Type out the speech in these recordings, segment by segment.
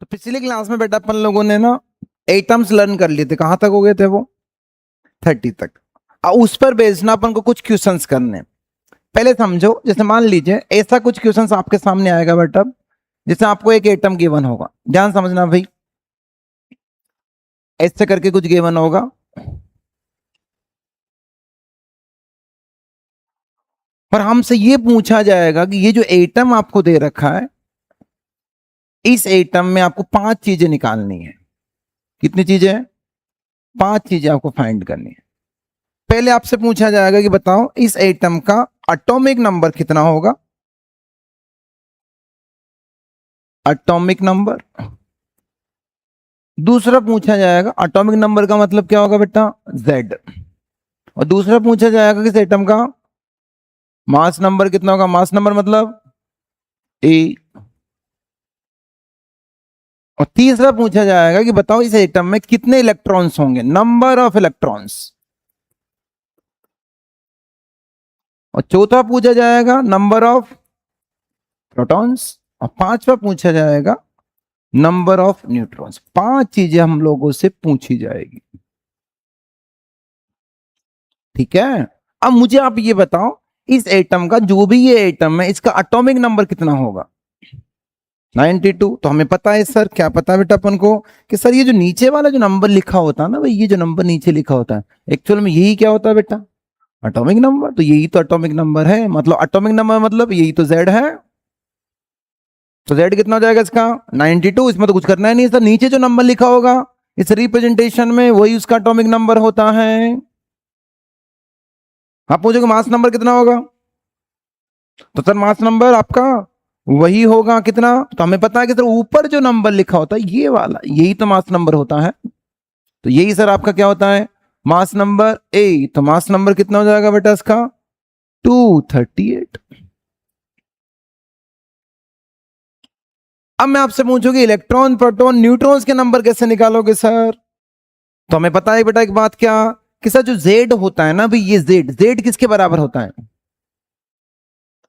तो पिछली क्लास में बेटा अपन लोगों ने ना एटम्स लर्न कर लिए थे। कहां तक हो गए थे वो? 30 तक। अब उस पर बेस्ड ना अपन को कुछ क्वेश्चंस करने हैं। पहले समझो, जैसे मान लीजिए ऐसा कुछ क्वेश्चंस आपके सामने आएगा बेटा, जैसे आपको एक एटम गिवन होगा, ध्यान समझना भाई, ऐसे करके कुछ गिवन होगा और हमसे ये पूछा जाएगा कि ये जो एटम आपको दे रखा है, इस एटम में आपको 5 चीजें निकालनी है। कितनी चीजें? 5 चीजें आपको फाइंड करनी है। पहले आपसे पूछा जाएगा कि बताओ इस एटम का एटॉमिक नंबर कितना होगा। Atomic number. दूसरा पूछा जाएगा एटॉमिक नंबर का मतलब क्या होगा बेटा? Z। और दूसरा पूछा जाएगा कि इस एटम का मास नंबर कितना होगा। मास नंबर मतलब A। और तीसरा पूछा जाएगा कि बताओ इस एटम में कितने इलेक्ट्रॉन्स होंगे, नंबर ऑफ इलेक्ट्रॉन्स। और चौथा पूछा जाएगा नंबर ऑफ प्रोटॉन्स। और पांचवा पूछा जाएगा नंबर ऑफ न्यूट्रॉन्स। 5 चीजें हम लोगों से पूछी जाएगी, ठीक है। अब मुझे आप ये बताओ इस एटम का, जो भी ये एटम है, इसका एटॉमिक नंबर कितना होगा? 92। तो हमें पता है सर, क्या पता है बेटा अपन को कि सर ये जो नीचे वाला जो नंबर लिखा होता है ना भाई, ये जो नंबर नीचे लिखा होता है एक्चुअल में यही क्या होता है बेटा? Atomic number. तो यही तो एटॉमिक नंबर है, मतलब एटॉमिक नंबर मतलब यही तो Z है। तो Z कितना हो जाएगा इसका? 92। इसमें तो कुछ करना ही नहीं सर, नीचे जो नंबर लिखा होगा इस रिप्रेजेंटेशन में वही उसका एटॉमिक नंबर होता है। आप पूछोगे मास नंबर कितना होगा, तो सर मास नंबर आपका वही होगा कितना? तो हमें पता है कि सर ऊपर जो नंबर लिखा होता है ये वाला, यही तो मास नंबर होता है। तो यही सर आपका क्या होता है? Mass number A। तो मास नंबर कितना हो जाएगा बेटा इसका? 238। अब मैं आपसे पूछूंगी इलेक्ट्रॉन, प्रोटॉन, न्यूट्रॉन्स के नंबर कैसे निकालोगे सर? तो हमें पता है बेटा एक बात, क्या कि सर जो Z होता है ना भाई, ये Z किसके बराबर होता है?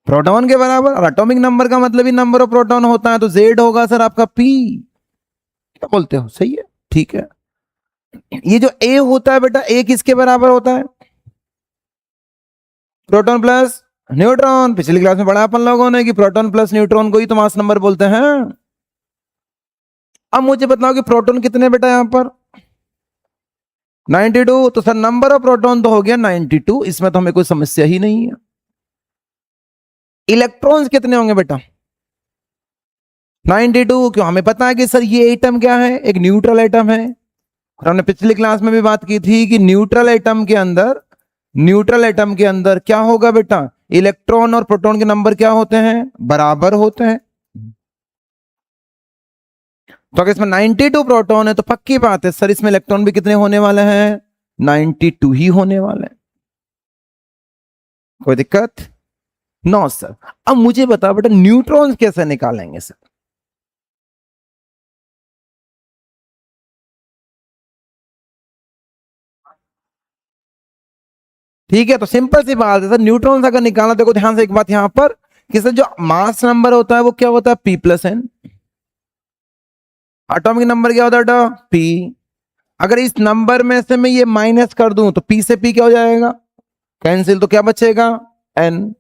प्रोटॉन के बराबर। और एटॉमिक नंबर का मतलब ही नंबर ऑफ प्रोटॉन होता है, तो Z होगा सर आपका P। क्या बोलते हो? सही है, ठीक है। ये जो A होता है बेटा, A किसके बराबर होता है? Proton plus neutron. पिछली क्लास में पढ़ा अपन लोगों ने कि प्रोटॉन प्लस न्यूट्रॉन को ही तो मास नंबर बोलते हैं। अब मुझे बताओ कि प्रोटॉन कितने बेटा यहां पर? 92। तो सर नंबर ऑफ प्रोटॉन तो हो गया 92, इसमें तो हमें कोई समस्या ही नहीं है। इलेक्ट्रॉन्स कितने होंगे बेटा? 92। क्यों? हमें पता है कि सर ये एटम क्या है, एक न्यूट्रल एटम है। और हमने पिछली क्लास में भी बात की थी कि न्यूट्रल एटम के अंदर क्या होगा बेटा? इलेक्ट्रॉन और प्रोटॉन के नंबर क्या होते हैं? बराबर होते हैं। तो अगर इसमें 92 प्रोटॉन है तो पक्की बात है सर इसमें इलेक्ट्रॉन भी कितने होने वाले हैं? 92 ही होने वाले हैं। कोई दिक्कत? No sir. अब मुझे बताओ बेटा न्यूट्रॉन्स कैसे निकालेंगे सर? ठीक है, तो सिंपल सी बात है सर, न्यूट्रॉन्स अगर निकालना, देखो ध्यान से एक बात यहां पर कि सर जो मास नंबर होता है वो क्या होता है? P+N। एटॉमिक नंबर क्या होता है बेटा? P। अगर इस नंबर में से मैं ये माइनस कर दूं तो P से P क्या हो जाएगा? कैंसिल। तो क्या बचेगा? N।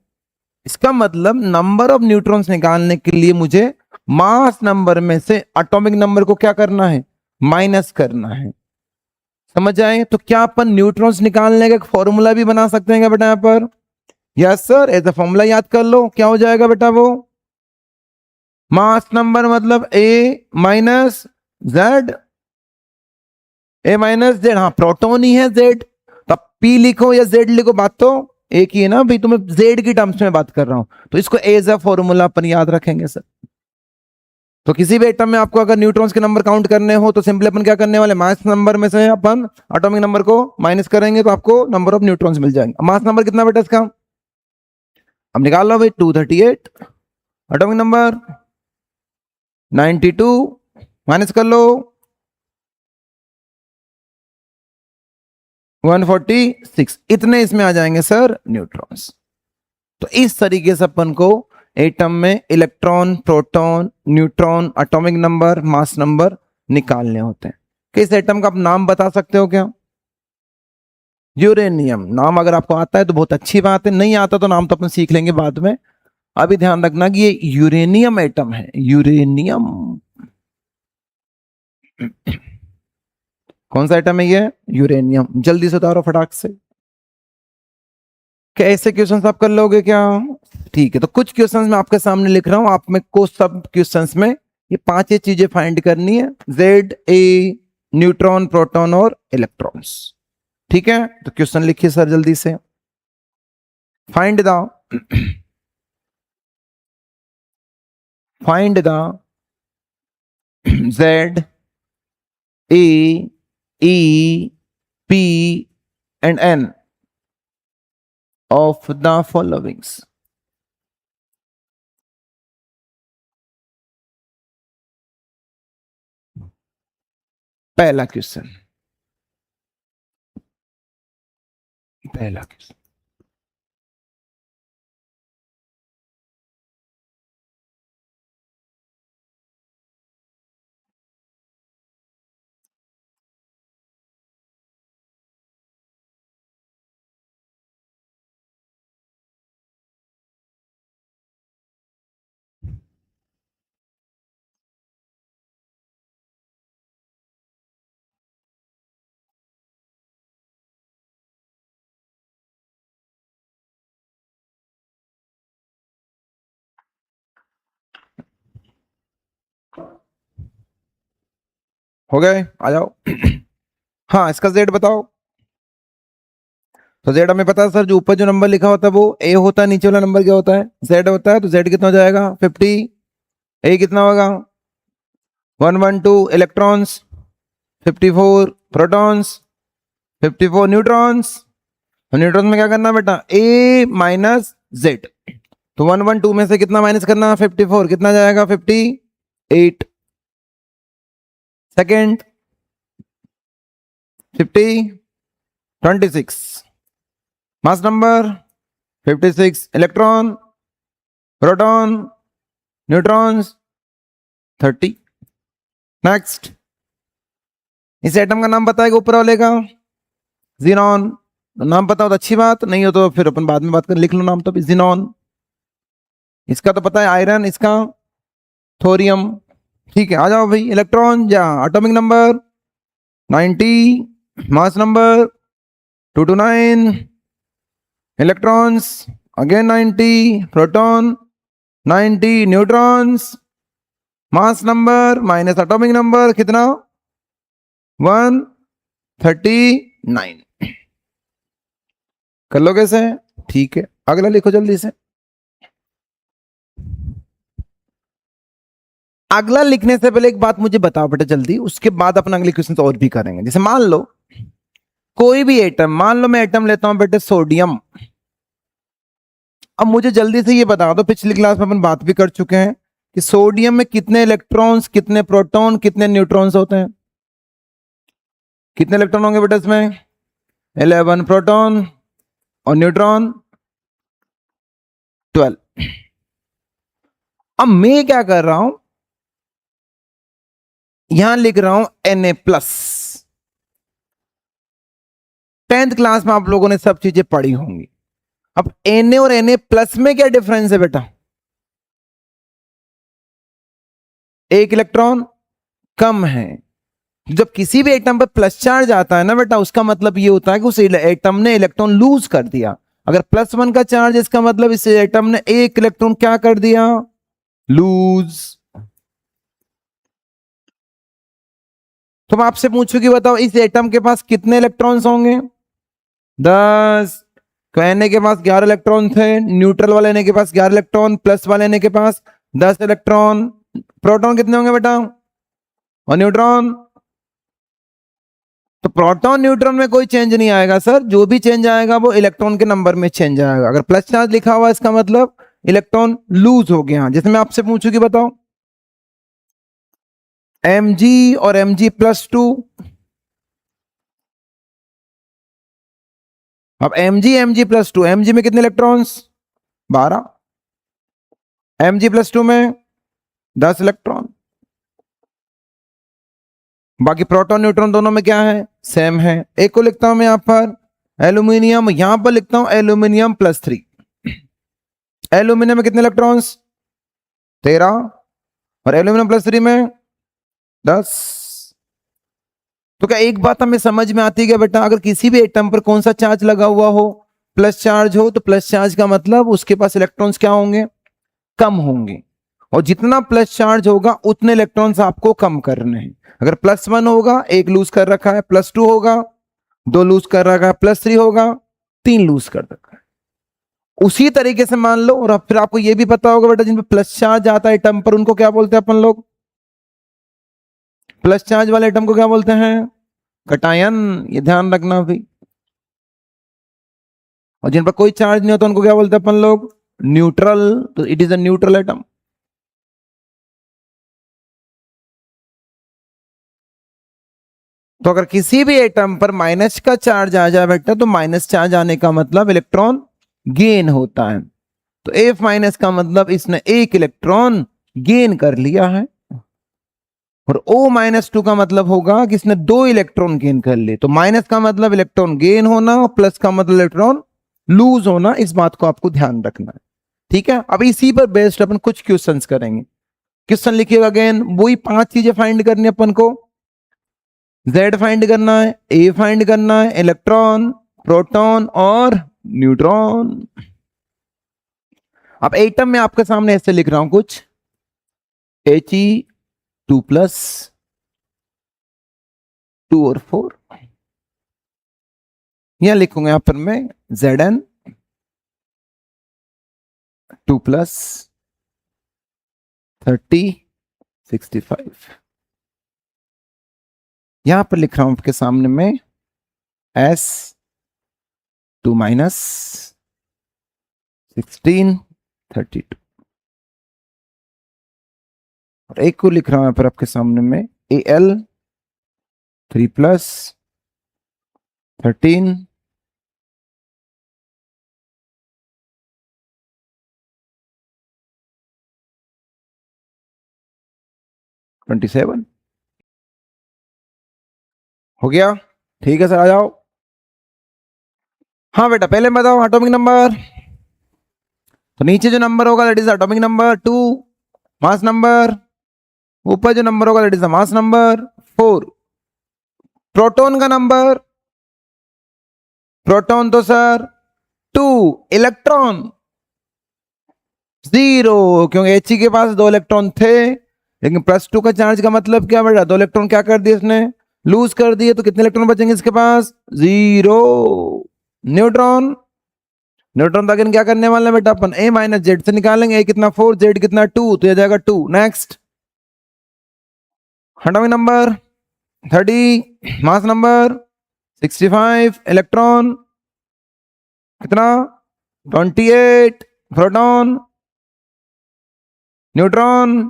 इसका मतलब नंबर ऑफ न्यूट्रॉन्स निकालने के लिए मुझे मास नंबर में से एटॉमिक नंबर को क्या करना है? माइनस करना है। समझ आए? तो क्या अपन न्यूट्रॉन्स निकालने का एक फॉर्मूला भी बना सकते हैं क्या बेटा यहां पर? यस सर, ऐसा फॉर्मूला याद कर लो। क्या हो जाएगा बेटा वो? मास नंबर मतलब A minus Z। A minus Z। हाँ, प्रोटॉन ही है Z, तब P लिखो या Z लिखो, बात तो एक ही है ना भाई। तुम्हें Z की टर्म्स में बात कर रहा हूं, तो इसको एज अ फॉर्मूला अपन याद रखेंगे सर। तो किसी भी एटम में आपको अगर न्यूट्रॉन्स के नंबर काउंट करने हो तो सिंपली अपन क्या करने वाले? मास नंबर में से अपन एटॉमिक नंबर को माइनस करेंगे तो आपको नंबर ऑफ न्यूट्रॉन्स मिल जाएंगे। मास नंबर कितना बेटा इसका? अब निकाल लो भाई, 238। एटॉमिक नंबर 92, माइनस कर लो 146। इतने इसमें आ जाएंगे सर न्यूट्रॉन्स। तो इस तरीके से अपन को एटम में electron, proton, neutron, atomic number, mass number निकालने होते हैं। किस एटम का आप नाम बता सकते हो क्या? यूरेनियम। नाम अगर आपको आता है तो बहुत अच्छी बात है, नहीं आता तो नाम तो अपन सीख लेंगे बाद में। अभी ध्यान रखना कि ये यूरेनियम एटम है, यूरेनियम। कौन सा एटम है ये? यूरेनियम। जल्दी से उतारो फटाक से। क्या ऐसे क्वेश्चंस आप कर लोगे क्या? ठीक है, तो कुछ क्वेश्चंस मैं आपके सामने लिख रहा हूं, आप में को सब क्वेश्चंस में ये पांच ही चीजें फाइंड करनी है, जेड, ए, न्यूट्रॉन, प्रोटॉन और इलेक्ट्रॉन्स। ठीक है, तो क्वेश्चन लिखिए सर जल्दी से। Find the find the Z, A, E, P and N of the followings. पहला क्वेश्चन, पहला क्वेश्चन, हो गए? आ जाओ। हाँ, इसका जेड बताओ। तो जेड हमें पता है सर, जो ऊपर जो नंबर लिखा होता है वो ए होता है, नीचे वाला नंबर क्या होता है? जेड होता है। तो जेड कितना हो जाएगा? 50। ए कितना होगा? 112 इलेक्ट्रॉन्स, 54 प्रोटॉन्स, 54 न्यूट्रॉन्स। तो न्यूट्रॉन में क्या करना बेटा? ए माइनस जेड। तो 112 में से कितना माइनस करना? 54। कितना जाएगा? 58। Second 50, 26 mass number, 56 electron, proton, neutrons, 30। Next, इस एटम का नाम बताएगा ऊपर वाले का? जीनॉन। नाम पता हो तो अच्छी बात, नहीं हो तो फिर अपन बाद में बात कर, लिख लो नाम तो भी, जीनॉन। इसका तो पता है आयरन, इसका थोरियम। ठीक है, आ जाओ भाई। इलेक्ट्रॉन या atomic number 90, mass number 229, electrons again 90, proton 90, neutrons, mass number minus atomic number कितना? 139। कर लो कैसे? ठीक है, अगला लिखो जल्दी से। अगला लिखने से पहले एक बात मुझे बताओ बेटा जल्दी, उसके बाद अपना अगले क्वेश्चन और भी करेंगे। जैसे मान लो कोई भी एटम, मान लो मैं एटम लेता हूं बेटे सोडियम। अब मुझे जल्दी से ये बता दो, पिछली क्लास में अपन बात भी कर चुके हैं कि सोडियम में कितने इलेक्ट्रॉन्स, कितने प्रोटॉन, कितने न्यूट्रॉन्स होते हैं? कितने इलेक्ट्रॉन होंगे बेटा इसमें? 11 प्रोटॉन और न्यूट्रॉन 12। अब मैं क्या कर रहा हूं, यहां लिख रहा हूं Na+। 10th क्लास में आप लोगों ने सब चीजें पढ़ी होंगी। अब Na और Na+ में क्या डिफरेंस है बेटा? एक इलेक्ट्रॉन कम है। जब किसी भी एटम पर प्लस चार्ज आता है ना बेटा, उसका मतलब ये होता है कि उस एटम ने इलेक्ट्रॉन लूज कर दिया। अगर +1 का चार्ज, इसका मतलब इस एटम ने एक इलेक्ट्रॉन क्या कर दिया? लूज। तो मैं आपसे पूछूं कि बताओ इस एटम के पास कितने इलेक्ट्रॉन्स होंगे? 10। तो Na के पास 11 इलेक्ट्रॉन थे, न्यूट्रल वाले Na के पास 11 इलेक्ट्रॉन, प्लस वाले Na के पास 10 इलेक्ट्रॉन। प्रोटॉन कितने होंगे बेटा? और न्यूट्रॉन? तो प्रोटॉन न्यूट्रॉन में कोई चेंज नहीं आएगा सर, जो भी चेंज आएगा वो इलेक्ट्रॉन के नंबर में चेंज आएगा। अगर प्लस चार्ज लिखा हुआ इसका मतलब इलेक्ट्रॉन लूज हो गया। जैसे मैं आपसे पूछूं कि बताओ Mg और Mg+2। अब Mg Mg+2, Mg में कितने इलेक्ट्रॉन्स? 12। Mg+2 में 10 इलेक्ट्रॉन, बाकी प्रोटॉन न्यूट्रॉन दोनों में क्या है, सेम है। एक को लिखता हूं मैं यहां पर एल्यूमिनियम, यहां पर लिखता हूं एल्यूमिनियम +3। एल्यूमिनियम में कितने इलेक्ट्रॉन्स, 13, और एल्यूमिनियम +3 में 10। तो क्या एक बात हमें समझ में आती है क्या बेटा, अगर किसी भी एटम पर कौन सा चार्ज लगा हुआ हो, प्लस चार्ज हो, तो प्लस चार्ज का मतलब उसके पास इलेक्ट्रॉन्स क्या होंगे, कम होंगे। और जितना प्लस चार्ज होगा उतने इलेक्ट्रॉन्स आपको कम करने हैं। अगर +1 होगा, 1 लूज कर रखा है, +2 होगा, 2 लूज कर रखा है, +3 होगा, 3 लूज कर रखा है। उसी तरीके से मान लो, और अब फिर आपको यह भी पता होगा बेटा, जिन पे प्लस चार्ज आता है एटम पर, उनको क्या बोलते हैं अपन लोग, प्लस चार्ज वाले एटम को क्या बोलते हैं, कटायन। ये ध्यान रखना भी। और जिन पर कोई चार्ज नहीं होता उनको क्या बोलते हैं अपन लोग, न्यूट्रल। तो it is a neutral atom. तो अगर किसी भी एटम पर माइनस का चार्ज आ जाए बेटा, तो माइनस चार्ज आने का मतलब इलेक्ट्रॉन गेन होता है। तो F- का मतलब इसने 1 इलेक्ट्रॉन गेन कर लिया है। और O-2 का मतलब होगा कि इसने 2 इलेक्ट्रॉन गेन कर लिए। तो माइनस का मतलब इलेक्ट्रॉन गेन होना, और प्लस का मतलब इलेक्ट्रॉन लूज होना। इस बात को आपको ध्यान रखना है, ठीक है। अब इसी पर बेस्ड अपन कुछ क्वेश्चंस करेंगे। क्वेश्चन लिखिएगा अगेन, वही 5 चीजें फाइंड करनी है अपन को। Z फाइंड करना है, A फाइंड करना है, इलेक्ट्रॉन, प्रोटॉन और न्यूट्रॉन। अब एटम में आपके सामने ऐसे लिख रहा हूं कुछ, He2+, 2 और 4। यहां लिखूंगा यहां पर मैं Zn2+, 30, 65। यहां पर लिख रहा हूं आपके सामने में S2-, 16, 32। और एक को लिख रहा हूं यहां पर आपके सामने में Al3+, 13, 27। हो गया, ठीक है सर, आ जाओ। हाँ बेटा, पहले बताओ एटॉमिक नंबर। तो नीचे जो नंबर होगा that is atomic number 2, mass number. ऊपर जो नंबर होगा that is the mass number 4। Proton का नंबर, प्रोटॉन तो सर 2, इलेक्ट्रॉन 0, क्योंकि He के पास 2 इलेक्ट्रॉन थे। लेकिन +2 का चार्ज का मतलब क्या बेटा, 2 इलेक्ट्रॉन क्या कर दिए इसने, लूज कर दिए। तो कितने इलेक्ट्रॉन बचेंगे इसके पास, 0। न्यूट्रॉन, न्यूट्रॉन तो अगेन क्या करने वाले हैं बेटा, अपन A-Z से निकालेंगे। A कितना 4, Z कितना 2, तो यह जाएगा 2। Next, atomic number 30, mass number 65, electron कितना 28, proton, neutron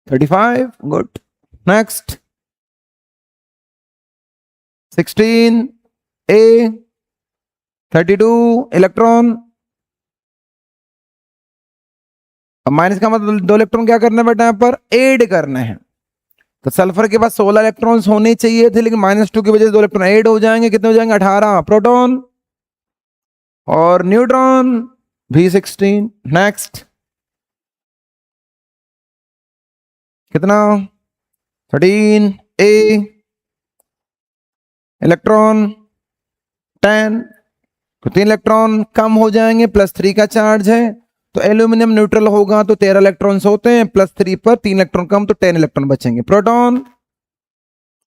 35। Good. Next, 16 A, 32 electron. अब माइनस का मतलब 2 इलेक्ट्रॉन क्या करना है बेटा, यहां पर ऐड करने हैं। तो सल्फर के पास 16 इलेक्ट्रॉन्स होने चाहिए थे, लेकिन -2 की वजह से 2 इलेक्ट्रॉन ऐड हो जाएंगे। कितने हो जाएंगे, 18 प्रोटॉन, और न्यूट्रॉन भी 16। नेक्स्ट, कितना 13 A, इलेक्ट्रॉन 10। तो 3 इलेक्ट्रॉन कम हो जाएंगे, +3 का चार्ज है। तो एल्यूमिनियम न्यूट्रल होगा तो 13 इलेक्ट्रॉन्स होते हैं, +3 पर 3 इलेक्ट्रॉन कम, तो 10 इलेक्ट्रॉन बचेंगे। प्रोटॉन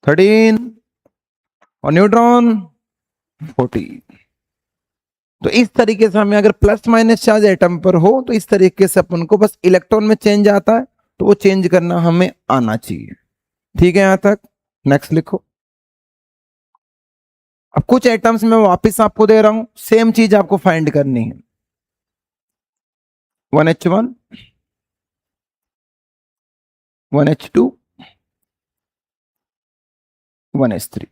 13 और न्यूट्रॉन 14। तो इस तरीके से हमें अगर प्लस माइनस चार्ज एटम पर हो, तो इस तरीके से अपन को बस इलेक्ट्रॉन में चेंज आता है, तो वो चेंज करना हमें आना चाहिए। ठीक है यहां तक। नेक्स्ट लिखो। अब कुछ एटम्स में वापस आपको दे रहा हूं, सेम चीज आपको फाइंड करनी है। 1H1, 1H2, 1H3,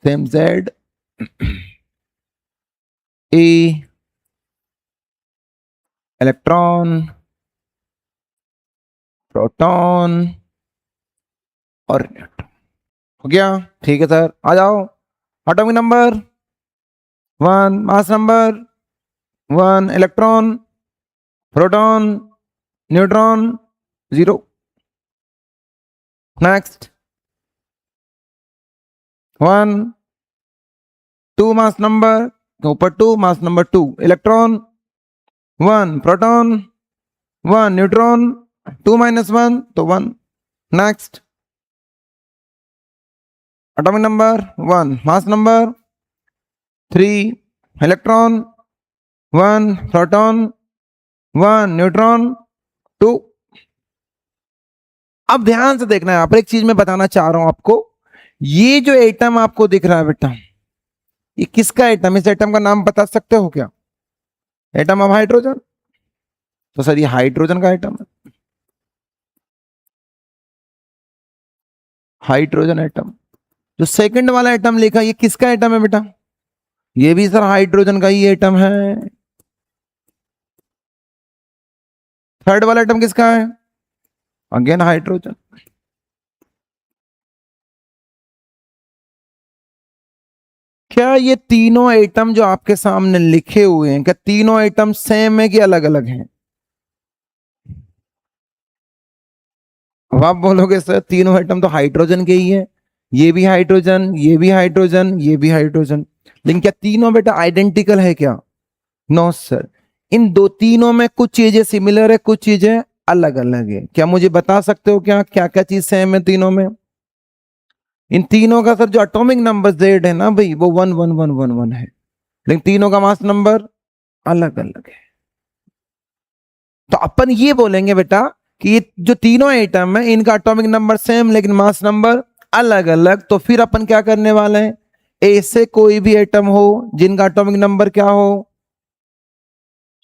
same Z, A, electron, proton और न्यूट्रॉन। हो गया? ठीक है सर, आ जाओ। Atomic number 1, mass number 1, electron, proton, neutron 0। Next 1, 2 mass number, ऊपर 2, mass number 2, electron 1, proton 1, neutron 2 - 1 तो 1। Next atomic number 1, mass number 3, electron 1, proton 1, neutron 2। अब ध्यान से देखना है, यहाँ पर एक चीज मैं बताना चाह रहा हूं आपको। ये जो एटम आपको दिख रहा है बेटा, ये किसका एटम? इस एटम का नाम बता सकते हो क्या? Atom of hydrogen. तो सर ये हाइड्रोजन का एटम है, हाइड्रोजन एटम। जो सेकंड वाला एटम लिखा, ये किसका एटम है बेटा? ये भी सर हाइड्रोजन का ही एटम है। थर्ड वाला एटम किसका है? Again hydrogen. क्या ये तीनों एटम जो आपके सामने लिखे हुए हैं, क्या तीनों एटम सेम है कि अलग अलग हैं? अब आप बोलोगे सर तीनों एटम तो हाइड्रोजन के ही है, ये भी हाइड्रोजन, ये भी हाइड्रोजन, ये भी हाइड्रोजन। लेकिन क्या तीनों बेटा आइडेंटिकल है क्या? नो सर, इन दो तीनों में कुछ चीजें सिमिलर है, कुछ चीजें अलग अलग है। क्या मुझे बता सकते हो क्या क्या क्या चीज सेम है तीनों में? इन तीनों का सर जो एटॉमिक नंबर जेड है ना भाई, वो 1 1 1 1 1 है, लेकिन तीनों का मास नंबर अलग अलग है। तो अपन ये बोलेंगे बेटा कि ये जो तीनों एटम है, इनका एटॉमिक नंबर सेम लेकिन मास नंबर अलग अलग। तो फिर अपन क्या करने वाले हैं? ऐसे कोई भी एटम हो जिनका एटॉमिक नंबर क्या हो?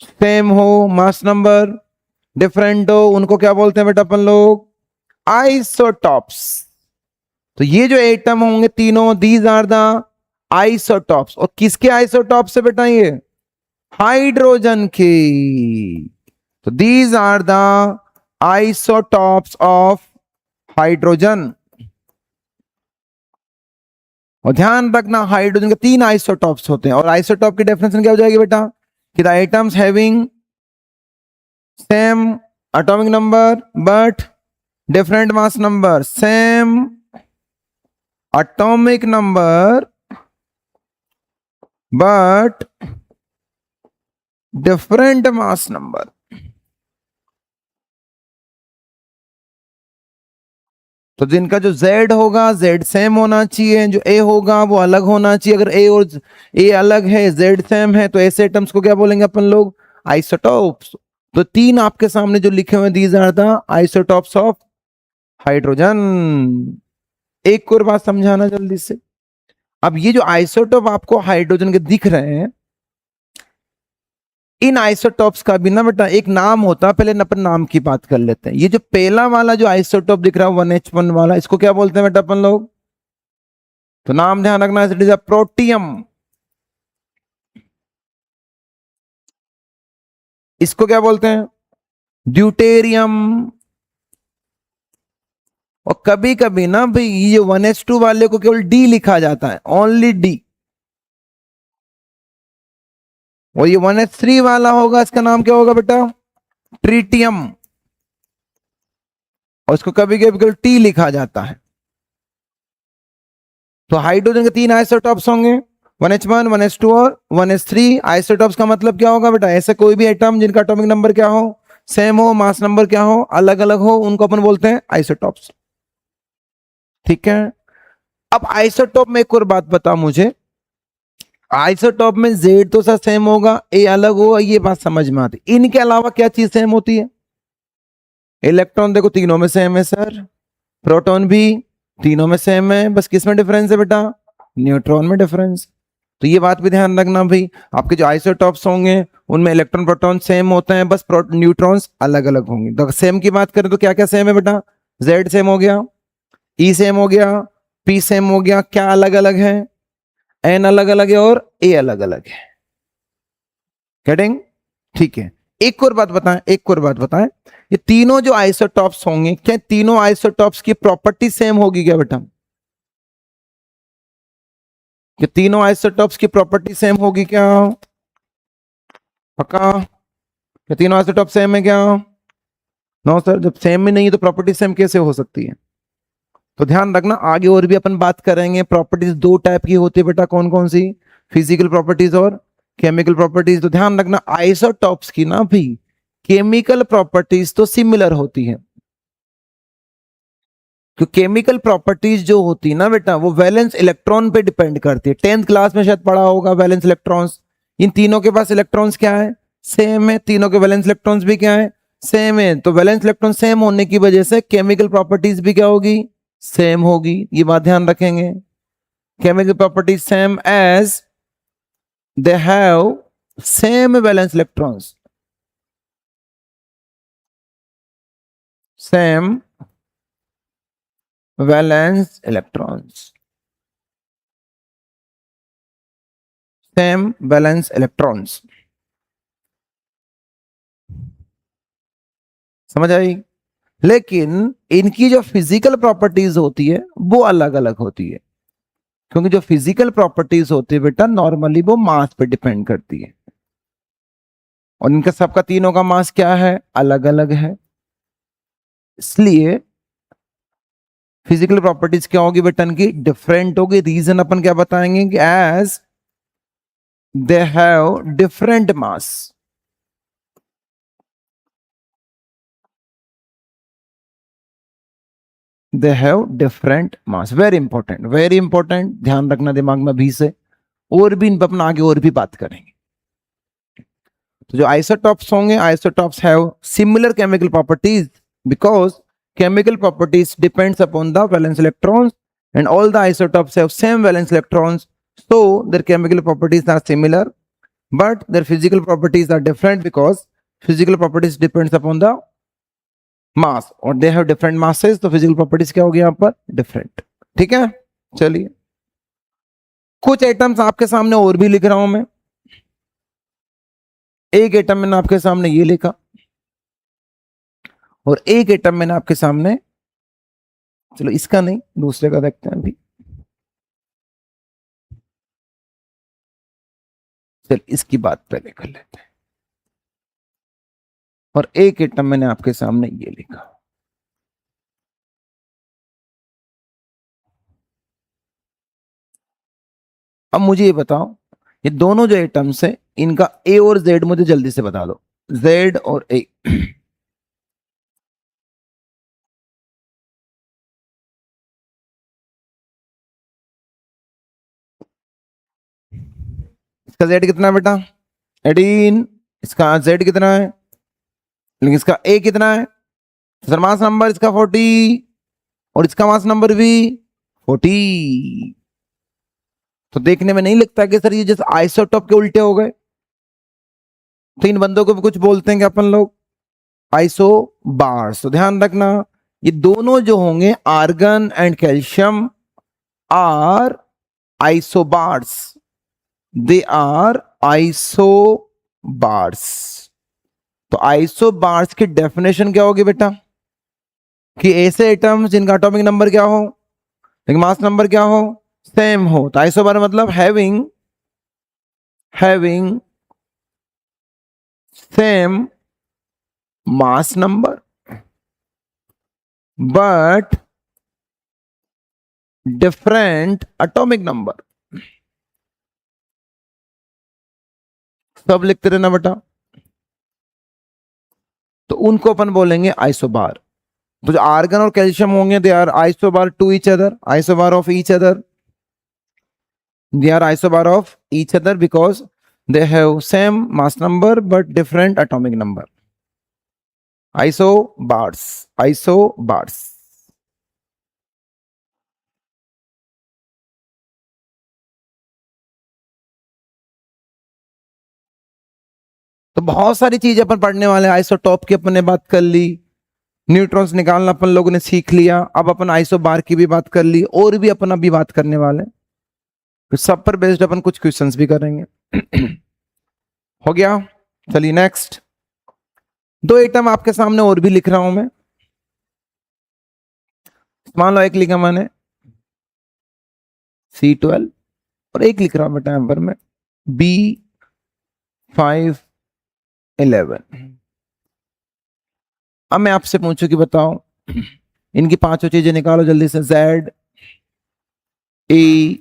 सेम हो, मास नंबर डिफरेंट हो, उनको क्या बोलते हैं बेटा अपन लोग? आइसोटॉप्स। तो ये जो एटम होंगे तीनों, दीज आर द आइसोटॉप्स। और किसके आइसोटॉप्स से बेटा? ये हाइड्रोजन के। तो these are the isotopes of hydrogen. और ध्यान रखना, हाइड्रोजन के 3 आइसोटॉप्स होते हैं। और आइसोटॉप की डेफिनेशन क्या हो जाएगी बेटा? कि the atoms having same atomic number but different mass number, same atomic number but different mass number। तो जिनका जो Z होगा, Z सेम होना चाहिए, जो A होगा वो अलग होना चाहिए। अगर A और A अलग है, Z सेम है, तो ऐसे एटम्स को क्या बोलेंगे अपन लोग? आइसोटॉप्स। तो 3 आपके सामने जो लिखे हुए, these are the isotopes of hydrogen. एक और बात समझाना जल्दी से। अब ये जो आइसोटॉप आपको हाइड्रोजन के दिख रहे हैं, इन आइसोटॉप्स का भी ना बेटा एक नाम होता है। पहले अपन नाम की बात कर लेते हैं। ये जो पहला वाला जो आइसोटॉप दिख रहा है 1H1 वाला, इसको क्या बोलते हैं बेटा अपन लोग? तो नाम ध्यान रखना, इट इज अ प्रोटियम। इसको क्या बोलते हैं? ड्यूटेरियम। और कभी कभी ना भाई ये 1H2 वाले को केवल डी लिखा जाता है, ओनली डी। और ये 1H3 वाला होगा, इसका नाम क्या होगा बेटा? ट्रीटियम। और इसको कभी कभी केवल टी लिखा जाता है। तो हाइड्रोजन के 3 आइसोटॉप्स होंगे, 1H1, 1H2 और 1H3। आइसोटॉप्स का मतलब क्या होगा बेटा? ऐसे कोई भी एटम जिनका एटॉमिक नंबर क्या हो? सेम हो, मास नंबर क्या हो? अलग अलग हो, उनको अपन बोलते हैं आइसोटॉप्स। ठीक है। अब आइसोटॉप में एक और बात बता मुझे, आइसोटॉप में जेड तो सर सेम होगा, ए अलग होगा, ये बात समझ में आती। इनके अलावा क्या चीज सेम होती है? इलेक्ट्रॉन देखो तीनों में सेम है सर, प्रोटॉन भी तीनों में सेम है, बस किस में डिफरेंस है बेटा? न्यूट्रॉन में डिफरेंस। तो ये बात भी ध्यान रखना भाई, आपके जो आइसोटॉप्स होंगे उनमें इलेक्ट्रॉन प्रोटॉन सेम होते हैं, बस न्यूट्रॉन्स अलग अलग होंगे। तो सेम की बात करें तो क्या क्या सेम है बेटा? जेड सेम हो गया, ई सेम हो गया, पी सेम हो गया। क्या अलग अलग है? एन अलग अलग है और ए अलग अलग है। गेटिंग? ठीक है। एक और बात बताएं, एक और बात बताएं, ये तीनों जो आइसोटॉप्स होंगे, क्या तीनों आइसोटॉप्स की प्रॉपर्टी सेम होगी क्या बेटा? कि तीनों आइसोटॉप्स की प्रॉपर्टी सेम होगी क्या? पक्का? क्या तीनों आइसोटॉप सेम है क्या? नो सर, जब सेम ही नहीं है तो प्रॉपर्टी सेम कैसे हो सकती है? तो ध्यान रखना, आगे और भी अपन बात करेंगे। प्रॉपर्टीज दो टाइप की होती है बेटा, कौन कौन सी? फिजिकल प्रॉपर्टीज और केमिकल प्रॉपर्टीज। तो ध्यान रखना आइसोटॉप्स की ना भी केमिकल प्रॉपर्टीज तो सिमिलर होती है, क्योंकि केमिकल प्रॉपर्टीज जो होती है ना बेटा, वो वैलेंस इलेक्ट्रॉन पे डिपेंड करती है। 10th क्लास में शायद पढ़ा होगा वैलेंस इलेक्ट्रॉन्स। इन तीनों के पास इलेक्ट्रॉन्स क्या है? सेम है। तीनों के वैलेंस इलेक्ट्रॉन्स भी क्या है? सेम है। तो वैलेंस इलेक्ट्रॉन सेम होने की वजह से केमिकल प्रॉपर्टीज भी क्या होगी? सेम होगी। ये बात ध्यान रखेंगे। Chemical properties same as they have same valence electrons, same valence electrons, same valence electrons. समझ आई? लेकिन इनकी जो फिजिकल प्रॉपर्टीज होती है वो अलग अलग होती है, क्योंकि जो फिजिकल प्रॉपर्टीज होती है बेटा नॉर्मली वो मास पे डिपेंड करती है, और इनका सबका तीनों का मास क्या है? अलग अलग है। इसलिए फिजिकल प्रॉपर्टीज क्या होगी बेटा? इनकी डिफरेंट होगी। रीजन अपन क्या बताएंगे कि as they have different mass, they have different mass. Very important, very important, ध्यान रखना दिमाग में अभी से। और भी इन पर अपन आगे और भी बात करेंगे। तो जो आइसोटॉप्स होंगे, isotopes have similar chemical properties because chemical properties depends upon the valence electrons and all the isotopes have same valence electrons, so their chemical properties are similar but their physical properties are different because physical properties depends upon the mass और they have different masses, तो physical properties क्या होगी यहाँ पर? different। ठीक है, चलिए कुछ एटम्स आपके सामने और भी लिख रहा हूं मैं। एक एटम मैंने आपके सामने ये लिखा और एक एटम मैंने आपके सामने, चलो इसका नहीं दूसरे का देखते हैं अभी। चल इसकी बात पहले कर लेते हैं। और एक एटम मैंने आपके सामने ये लिखा। अब मुझे ये बताओ, ये दोनों जो एटम्स है इनका ए और जेड मुझे जल्दी से बता दो। जेड और ए। इसका जेड कितना है बेटा? 18। इसका जेड कितना है? लेकिन इसका ए कितना है? सर मास नंबर इसका 40 और इसका मास नंबर भी 40। तो देखने में नहीं लगता कि सर ये जैसे आइसोटॉप के उल्टे हो गए। तो इन बंदों को भी कुछ बोलते हैं कि अपन लोग आइसोबार्स। तो ध्यान रखना ये दोनों जो होंगे argon and calcium are isobars, they are isobars. तो आइसोबार्स की डेफिनेशन क्या होगी बेटा? कि ऐसे एटम्स जिनका एटॉमिक नंबर क्या हो लेकिन मास नंबर क्या हो? सेम हो। तो आइसोबार मतलब having same mass number but different atomic number. सब लिखते रहना बेटा। तो उनको अपन बोलेंगे आइसोबार। तो जो आर्गन और कैल्शियम होंगे they are isobar to each other, isobar of each other, they are isobar of each other because they have same mass number but different atomic number. Isobars, isobars। तो बहुत सारी चीजें अपन पढ़ने वाले हैं। आइसोटॉप की अपन ने बात कर ली, न्यूट्रॉन्स निकालना अपन लोगों ने सीख लिया, अब अपन आइसोबार की भी बात कर ली, और भी अपन अभी बात करने वाले हैं। तो सब पर बेस्ड अपन कुछ क्वेश्चंस भी करेंगे। हो गया, चलिए नेक्स्ट। दो एटम आपके सामने और भी लिख रहा हूं मैं। मान लो एक लिखा मैंने C12 और एक लिख रहा हूं बेटा यहां पर मैं B511। अब मैं आपसे पूछूं कि बताओ इनकी पांचों चीजें निकालो जल्दी से। Z E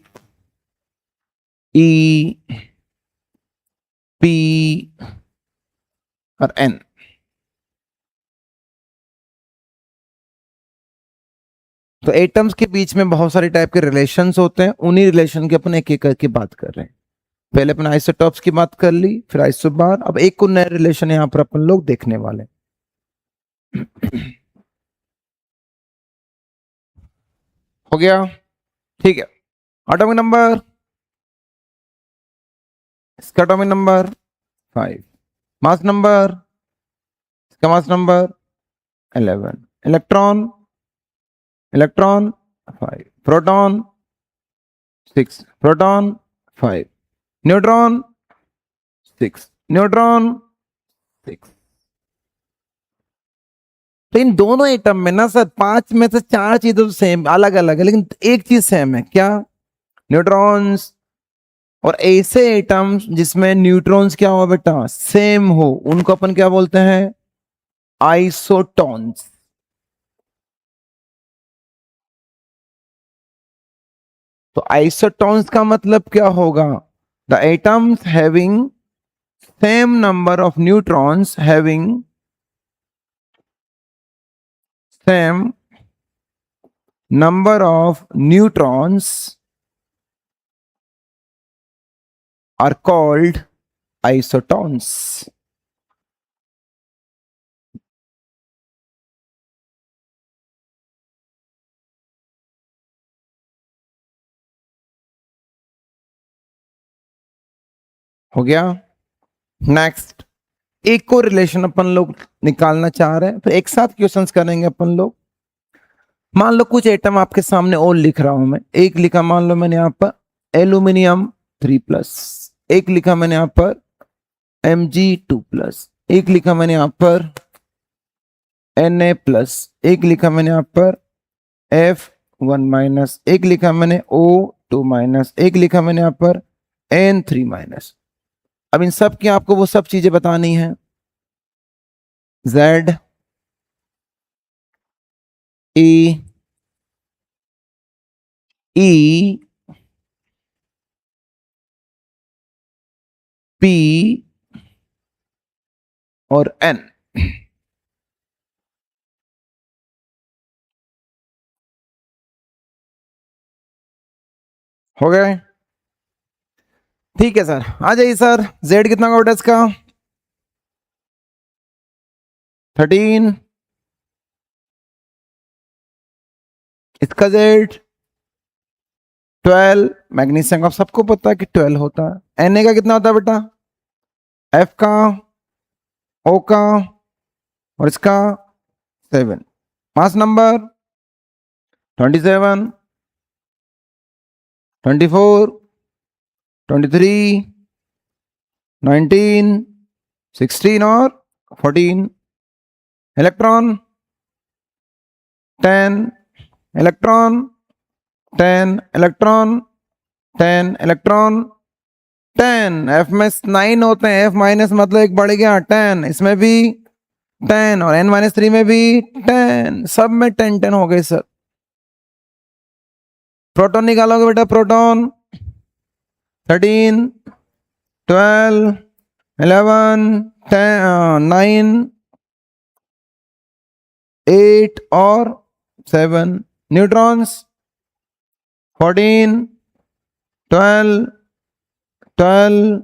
E P और N। तो एटम्स के बीच में बहुत सारे टाइप के रिलेशंस होते हैं, उन्हीं रिलेशन की अपन एक एक करके बात कर रहे हैं। पहले अपन आइसोटॉप्स की बात कर ली, फिर आइसोबार, अब एक को नए रिलेशन यहां पर अपन लोग देखने वाले। हो गया, ठीक है। एटॉमिक नंबर, इसका एटॉमिक नंबर 5, मास नंबर, इसका mass number 11, electron, electron 5, proton 6, proton 5, neutron 6, neutron 6। तो इन दोनों एटम में ना सर 5 में से 4 चीजें तो सेम अलग अलग है, लेकिन एक चीज सेम है, क्या? न्यूट्रॉन्स। और ऐसे एटम्स जिसमें न्यूट्रॉन्स क्या हो बेटा, सेम हो, उनको अपन क्या बोलते हैं? आइसोटॉन्स। तो आइसोटॉन्स का मतलब क्या होगा? The atoms having same number of neutrons having same number of neutrons are called isotons। हो गया। नेक्स्ट, एक को रिलेशन अपन लोग निकालना चाह रहे हैं, फिर एक साथ क्वेश्चंस करेंगे अपन लोग। मान लो कुछ एटम आपके सामने और लिख रहा हूं मैं। एक लिखा मान लो मैंने यहां पर एल्यूमिनियम 3+, एक लिखा मैंने यहां पर Mg2+, एक लिखा मैंने यहां पर Na+, एक लिखा मैंने यहां पर F1-, एक लिखा मैंने O2-, एक लिखा मैंने यहां पर N3-। अब इन सब की आपको वो सब चीजें बतानी है। Z E E P और N। हो गए? ठीक है सर, आ जाइए सर। Z कितना का बेटा इसका? 13। इसका Z 12। मैग्नीशियम का सबको पता है कि 12 होता है। Na का कितना होता है बेटा? F का, O का और इसका 7। मास नंबर 27, 24, 23, 19, 16 और 14। Electron 10, electron 10, electron 10, electron 10। F में 9 होते हैं, F- मतलब एक बढ़ गया 10, इसमें भी 10 और N-3 में भी 10, सब में 10 10 हो गए सर। प्रोटॉन निकालोगे बेटा, प्रोटॉन 13, 12, 11, 10, 9, 8 और 7। न्यूट्रॉन्स 14, 12, 12,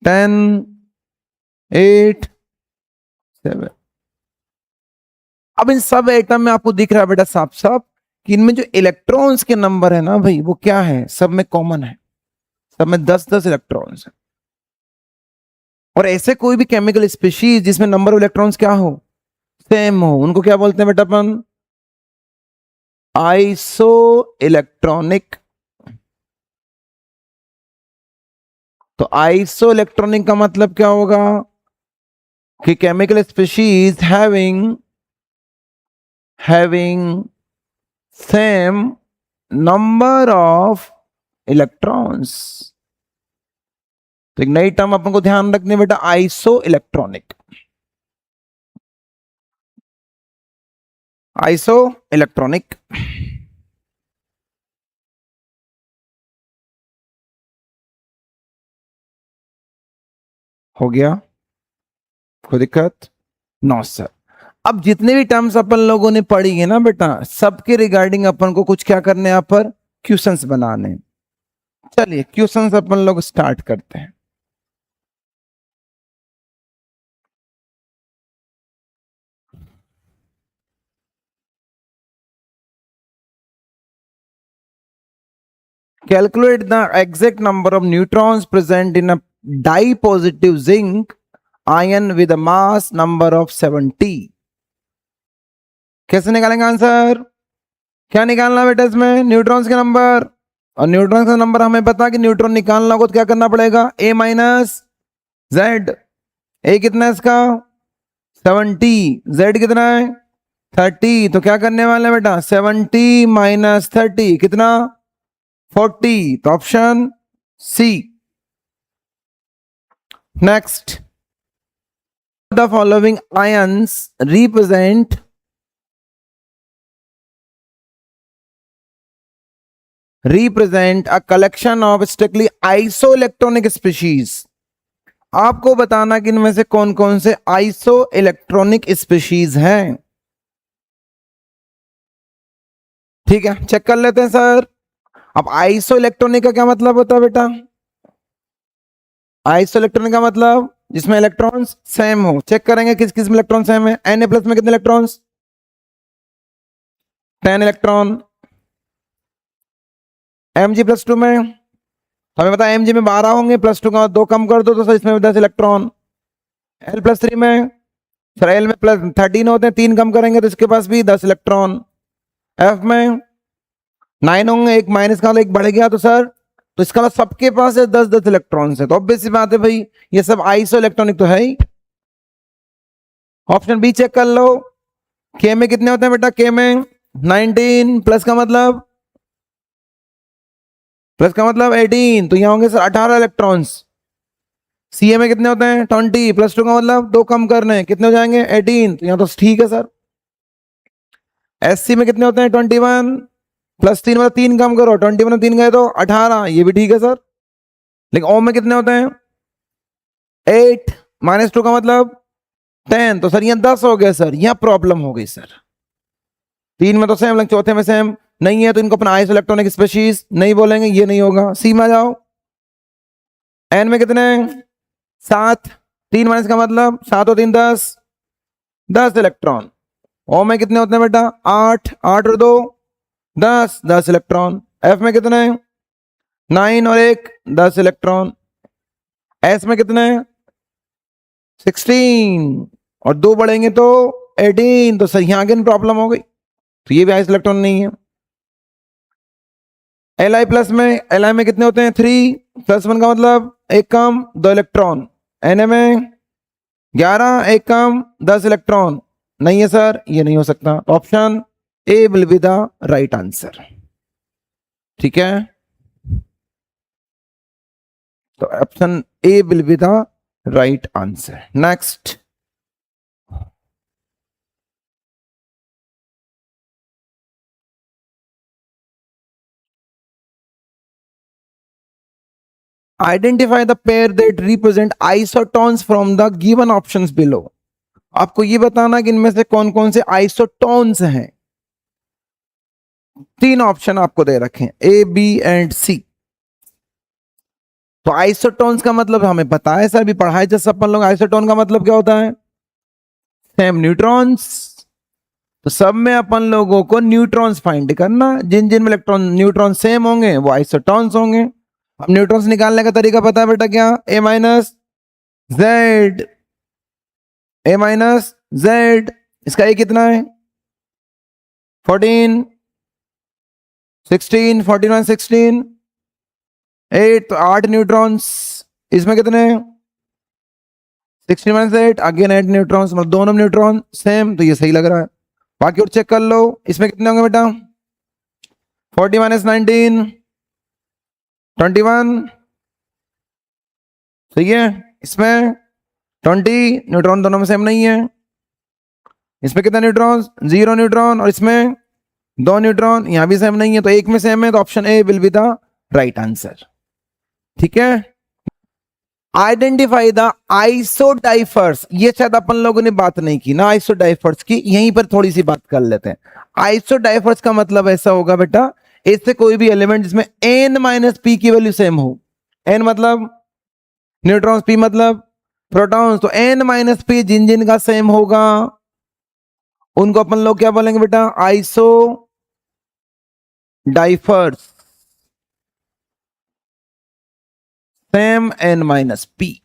10, 8, 7। अब इन सब एटम में आपको दिख रहा है बेटा साफ साफ कि इनमें जो इलेक्ट्रॉन्स के नंबर है ना भाई, वो क्या है, सब में कॉमन है, सब में 10-10 इलेक्ट्रॉन्स है। और ऐसे कोई भी केमिकल स्पीशीज जिसमें नंबर ऑफ इलेक्ट्रॉन्स क्या हो, सेम हो, उनको क्या बोलते हैं बेटा अपन? Isoelectronic. तो आइसो इलेक्ट्रॉनिक का मतलब क्या होगा कि chemical species having same number of electrons. तो एक नई टर्म अपन को ध्यान रखनी बेटा, आइसो इलेक्ट्रॉनिक। आइसो इलेक्ट्रॉनिक हो गया, कोई दिक्कत? No sir. अब जितने भी टर्म्स अपन लोगों ने पढ़ी है ना बेटा, सबके रिगार्डिंग अपन को कुछ क्या करने यहाँ पर क्वेश्चंस बनाने। चलिए क्वेश्चंस अपन लोग स्टार्ट करते हैं। Calculate the exact number of neutrons present in a dye-positive zinc ion with a mass number of 70। कैसे निकालेंगे आंसर? क्या निकालना बेटा इसमें? न्यूट्रॉन्स के नंबर, और न्यूट्रॉन्स का नंबर हमें पता कि न्यूट्रॉन निकालना होगा तो क्या करना पड़ेगा? a minus Z. ए कितना है इसका? 70। जेड कितना है? 30। तो क्या करने वाले हैं बेटा? 70 माइनस 30 कितना? 40। तो option C. Next, the following ions represent a collection of strictly isoelectronic species. आपको बताना कि इनमें से कौन कौन से आइसो इलेक्ट्रॉनिक स्पीशीज हैं। ठीक है, चेक कर लेते हैं सर। अब आइसो इलेक्ट्रॉनिक का क्या मतलब होता है बेटा? आइसो इलेक्ट्रॉनिक का मतलब जिसमें इलेक्ट्रॉन्स सेम हो। चेक करेंगे किस किस में इलेक्ट्रॉन सेम है। Na प्लस में कितने इलेक्ट्रॉन्स? 10 इलेक्ट्रॉन। Mg प्लस 2 में हमें पता है Mg में 12 होंगे, प्लस 2 का 2 कम कर दो तो सर इसमें 10 इलेक्ट्रॉन। L प्लस 3 में सर L में प्लस 13 होते हैं, 3 कम करेंगे तो इसके पास भी 10 इलेक्ट्रॉन। F में 9 होंगे, एक माइनस का एक बढ़ गया तो सर, तो इसका मतलब सबके पास है 10-10 इलेक्ट्रॉन है। तो ऑब्वियस सी बात है भाई, ये सब आइसो इलेक्ट्रॉनिक तो है ही। ऑप्शन बी चेक कर लो। के में कितने होते हैं बेटा? के में 19 प्लस का मतलब 18, तो यहां होंगे सर 18 इलेक्ट्रॉन्स। सी में कितने होते हैं? 20 प्लस 2 का मतलब 2 कम करने, कितने हो जाएंगे? 18, तो यहां तो ठीक है सर। एससी में कितने होते हैं? 21 प्लस 3 मतलब 3 कम करो, 21 में 3 गए तो 18, ये भी ठीक है सर। लेकिन ओ में कितने होते हैं? 8 माइनस 2 का मतलब 10, तो सर यहाँ 10 हो गए सर, यहाँ प्रॉब्लम हो गई सर। 3 में तो सेम, लेकिन चौथे में सेम नहीं है, तो इनको अपना आइसो इलेक्ट्रॉनिक स्पीशीज नहीं बोलेंगे, ये नहीं होगा। सी में जाओ। एन में कितने? 7, 3 माइनस का मतलब 7 और 3 10 इलेक्ट्रॉन। ओ में कितने होते हैं बेटा? 8 और 2 10 इलेक्ट्रॉन। एफ में कितने? 9 और 1 10 इलेक्ट्रॉन। एस में कितने? 16 और 2 बढ़ेंगे तो 18, तो सही आगे प्रॉब्लम हो गई, तो ये भी आइस इलेक्ट्रॉन नहीं है। एल आई प्लस में, एल आई में कितने होते हैं? 3 प्लस 1 का मतलब 1 कम 2 इलेक्ट्रॉन। एन में 11 1 कम 10 इलेक्ट्रॉन, नहीं है सर, ये नहीं हो सकता। Option A will be the right answer. ठीक है, तो option A will be the right answer. Next, identify the pair that represent isotones from the given options below. आपको ये बताना कि इनमें से कौन कौन से आइसोटोन्स हैं। 3 ऑप्शन आपको दे रखे हैं, ए बी एंड सी। तो आइसोटोन्स का मतलब हमें पता है सर, भी पढ़ाए जैसे अपन लोग। आइसोटोन का मतलब क्या होता है? Same neutrons. तो सब में अपन लोगों को न्यूट्रॉन्स फाइंड करना, जिन जिन में इलेक्ट्रॉन न्यूट्रॉन सेम होंगे वो आइसोटोन्स होंगे। अब न्यूट्रॉन्स निकालने का तरीका पता है बेटा? क्या? ए माइनस जेड। ए माइनस जेड, इसका ए कितना है? 14 16 41 16 8, तो 8 न्यूट्रॉन्स। इसमें कितने? 16 माइनस 8 अगेन 8 न्यूट्रॉन्स, मतलब दोनों न्यूट्रॉन सेम, तो ये सही लग रहा है। बाकी और चेक कर लो, इसमें कितने होंगे बेटा? 40 माइनस 19 21, सही है। इसमें 20 न्यूट्रॉन दोनों में सेम नहीं है। इसमें कितने न्यूट्रॉन? 0 न्यूट्रॉन, और इसमें 2 न्यूट्रॉन, यहां भी सेम नहीं है, तो एक में सेम है, तो option A will be the right answer. ठीक है। आइडेंटिफाई द आइसोडाइफर्स, ये शायद अपन लोगों ने बात नहीं की ना आइसोडाइफर्स की, यहीं पर थोड़ी सी बात कर लेते हैं। आइसोडाइफर्स का मतलब ऐसा होगा बेटा, इससे कोई भी एलिमेंट जिसमें n माइनस पी की वैल्यू सेम हो। n मतलब न्यूट्रॉन्स, p मतलब प्रोटॉन्स, तो n माइनस पी जिन जिन का सेम होगा उनको अपन लोग क्या बोलेंगे बेटा? Isodiaphers, same n minus P.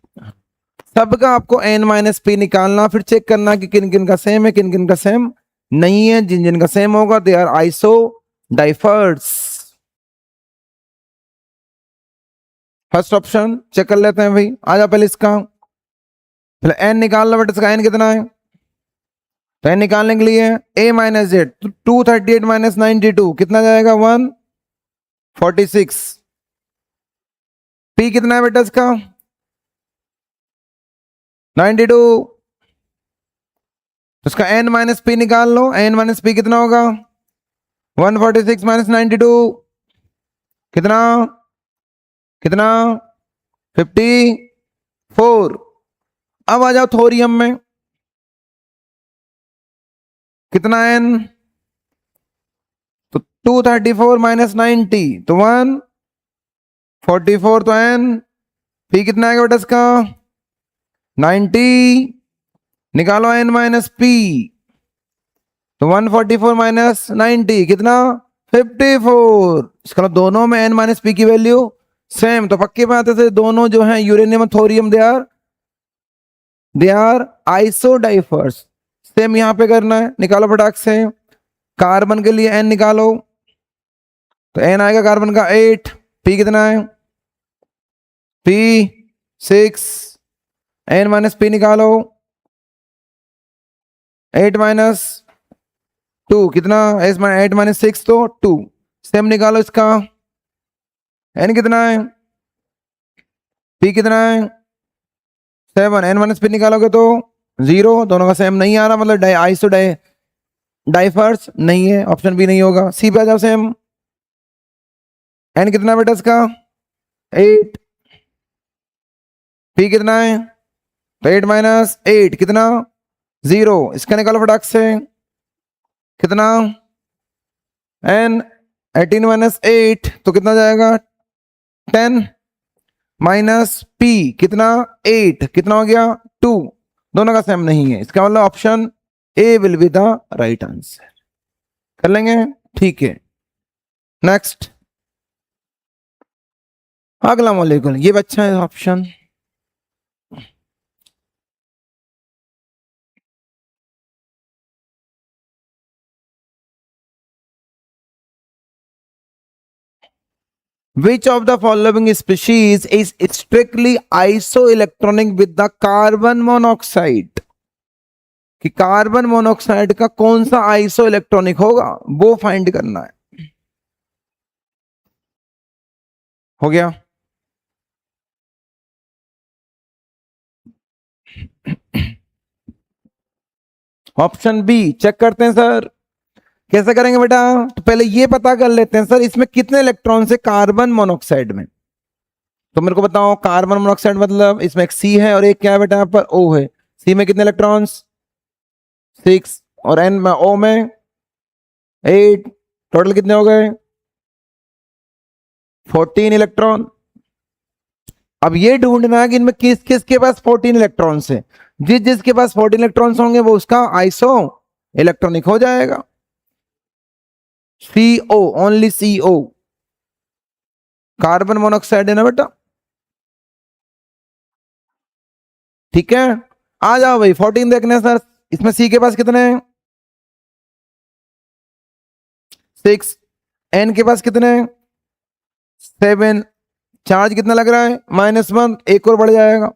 सबका आपको n माइनस पी निकालना, फिर चेक करना कि किन किन का सेम है, किन किन का सेम नहीं है। जिन जिन का सेम होगा they are isodiaphers. First option check कर लेते हैं भाई, आ जाओ पहले इसका, पहले n निकाल लो बेटा, इसका n कितना है? तो n निकालने के लिए a माइनस जेड, 238 माइनस 92 कितना जाएगा? 146। p कितना है बेटा इसका? 92, तो इसका n माइनस पी निकाल लो, n माइनस पी कितना होगा? 146 माइनस 92 कितना कितना? 54। अब आ जाओ थोरियम में, कितना n? तो 234 माइनस 90 तो 144, तो n p कितना आएगा बेटा इसका? 90, निकालो n माइनस पी, तो 144 माइनस 90 कितना? 54। इसका मतलब दोनों में n माइनस पी की वैल्यू सेम, तो पक्की बात है दोनों जो हैं यूरेनियम और thorium they are isodiaphers. Same यहां पे करना है, निकालो फटाक से। कार्बन के लिए n निकालो, तो n आएगा कार्बन का 8, p कितना है? p 6, n माइनस पी निकालो, 8 माइनस 2 कितना? 8 माइनस 6 तो 2। सेम निकालो इसका, n कितना है? p कितना है? 7, n माइनस पी निकालोगे तो 0, दोनों का सेम नहीं आ रहा, मतलब डाइफर्स नहीं है, ऑप्शन बी नहीं होगा। सी पे आ जाओ, सेम n कितना बेटा इसका? 8, p कितना है? तो 8 माइनस 8 कितना? 0। इसका निकालो फटाक से, कितना? n 18 माइनस 8 तो कितना जाएगा? 10 माइनस p कितना? 8 कितना हो गया? 2। दोनों का सेम नहीं है, इसका मतलब option A will be the right answer. कर लेंगे, ठीक है। नेक्स्ट अगला मॉलिक्यूल, ये भी अच्छा है option. Which of the following species is strictly isoelectronic with the carbon monoxide? कि कार्बन मोनोऑक्साइड का कौन सा आइसो इलेक्ट्रॉनिक होगा वो फाइंड करना है। हो गया। ऑप्शन बी चेक करते हैं सर, कैसे करेंगे बेटा? तो पहले ये पता कर लेते हैं सर, इसमें कितने इलेक्ट्रॉन है कार्बन मोनोऑक्साइड में। तो मेरे को बताओ, कार्बन मोनोऑक्साइड मतलब इसमें एक सी है और एक क्या है बेटा? यहाँ पर ओ है। सी में कितने इलेक्ट्रॉन्स? 6, और एन में ओ में 8, टोटल कितने हो गए? 14 इलेक्ट्रॉन। अब ये ढूंढना है कि इनमें किस किस के पास 14 इलेक्ट्रॉन्स है। जिस जिसके पास 14 इलेक्ट्रॉन्स होंगे वो उसका आइसो इलेक्ट्रॉनिक हो जाएगा। CO, only CO carbon monoxide है ना बेटा, ठीक है। आ जाओ भाई 14 देखने सर, इसमें सी के पास कितने हैं? 6, एन के पास कितने हैं? 7, चार्ज कितना लग रहा है? -1, एक और बढ़ जाएगा।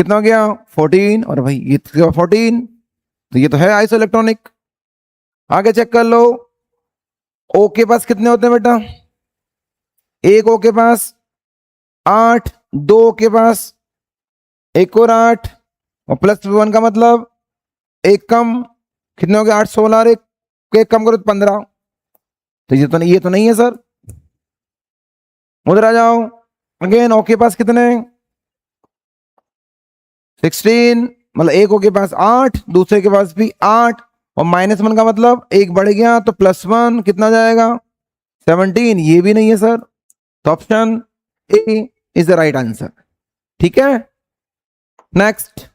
कितना हो गया 14, और भाई ये 14, तो ये तो है आइसो इलेक्ट्रॉनिक। आगे चेक कर लो, ओ के पास कितने होते हैं बेटा, एक ओ के पास 8, 2 ओ के पास एक और 8, और +1 का मतलब एक कम, कितने हो गए 8, 16 और एक कम करो तो 15। तो ये तो नहीं है सर। उधर आ जाओ, अगेन ओ के पास कितने 16, मतलब एक ओ के पास 8, दूसरे के पास भी 8, और -1 का मतलब एक बढ़ गया तो +1 कितना जाएगा 17, ये भी नहीं है सर। तो option A is the right answer. ठीक है, नेक्स्ट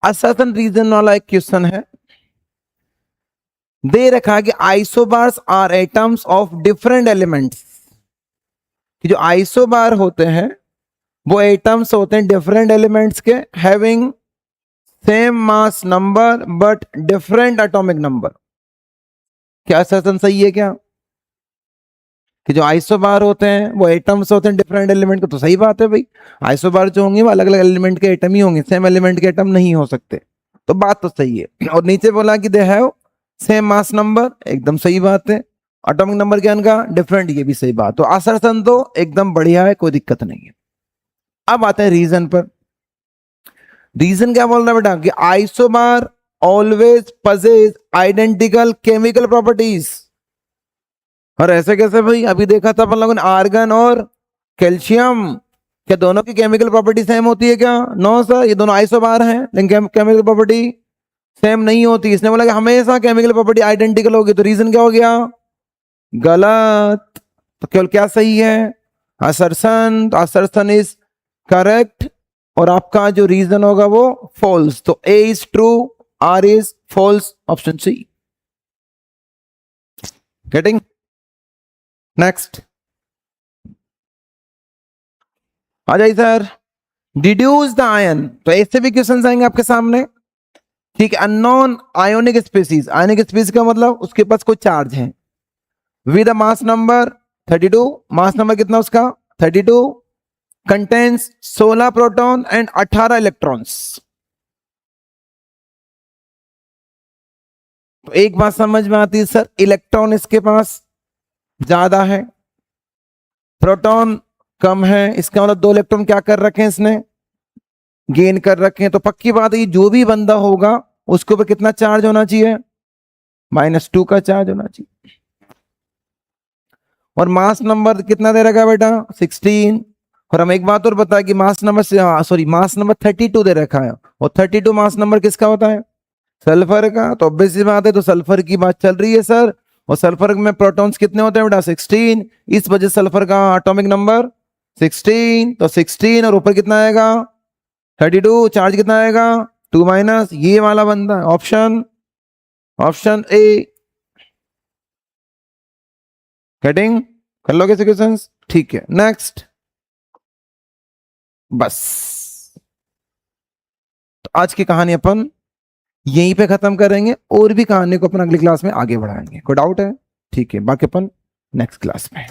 असर्टन रीजन वाला एक क्वेश्चन है, दे रखा है कि isobars are atoms of different elements, कि जो आइसोबार होते हैं वो एटम्स होते हैं डिफरेंट एलिमेंट्स के, having same mass number but different atomic number. क्या असर्टन सही है क्या, कि जो आइसोबार होते हैं वो एटम्स होते हैं डिफरेंट एलिमेंट के? तो सही बात है भाई, आइसोबार जो होंगे वो अलग अलग एलिमेंट के एटम ही होंगे, सेम एलिमेंट के एटम नहीं हो सकते। तो बात तो सही है। और नीचे बोला कि दे हैव सेम मास नंबर, एकदम सही बात है। एटॉमिक नंबर क्या इनका डिफरेंट, ये भी सही बात। तो असर्टन तो एकदम बढ़िया है, कोई दिक्कत नहीं है। अब आते हैं रीजन पर। रीजन क्या बोल रहा है बेटा, कि isobar always possess identical chemical properties. और ऐसे कैसे भाई, अभी देखा था अपन लोगों ने आर्गन और कैल्शियम, क्या दोनों की केमिकल प्रॉपर्टी सेम होती है क्या? नो सर, ये दोनों आइसोबार हैं लेकिन केमिकल प्रॉपर्टी सेम नहीं होती। इसने बोला कि हमेशा केमिकल प्रॉपर्टी आइडेंटिकल होगी, तो रीजन क्या हो गया, गलत। तो केवल क्या सही है, असर्शन। तो असर्शन इज करेक्ट, और आपका जो रीजन होगा वो फॉल्स। तो A is true, R is false, option C. Getting? Next आ जाइए सर, डिड्यूस द आयन। तो ऐसे भी क्वेश्चन आएंगे आपके सामने, ठीक है। Unknown ionic species, ionic species का मतलब उसके पास कोई चार्ज है, with a mass number 32, mass number कितना उसका 32, कंटेन्स 16 प्रोटॉन एंड 18 इलेक्ट्रॉन्स। तो एक बात समझ में आती है सर, इलेक्ट्रॉन इसके पास ज्यादा है, प्रोटॉन कम है, इसका मतलब 2 इलेक्ट्रॉन क्या कर रखे हैं इसने, गेन कर रखे हैं। तो पक्की बात है जो भी बंदा होगा उसके ऊपर कितना चार्ज होना चाहिए, -2 का चार्ज होना चाहिए। और मास नंबर कितना दे रखा है बेटा 16। और हम एक बात और बताया कि mass number sorry mass number 32 दे रखा है, और 32 मास नंबर किसका होता है, सल्फर का। तो ऑब्वियस सी बात है, तो सल्फर की बात चल रही है सर। और सल्फर में प्रोटॉन्स कितने होते हैं बेटा 16, इस वजह से सल्फर का एटॉमिक नंबर 16। तो 16 और ऊपर कितना आएगा 32, चार्ज कितना आएगा 2 माइनस, ये वाला बंदा ऑप्शन, ऑप्शन ए। गेटिंग? कर लोगे क्वेश्चंस? ठीक है, नेक्स्ट। बस तो आज की कहानी अपन यहीं पे खत्म करेंगे, और भी कहानी को अपन अगली क्लास में आगे बढ़ाएंगे। कोई डाउट है? ठीक है, बाकी अपन नेक्स्ट क्लास में।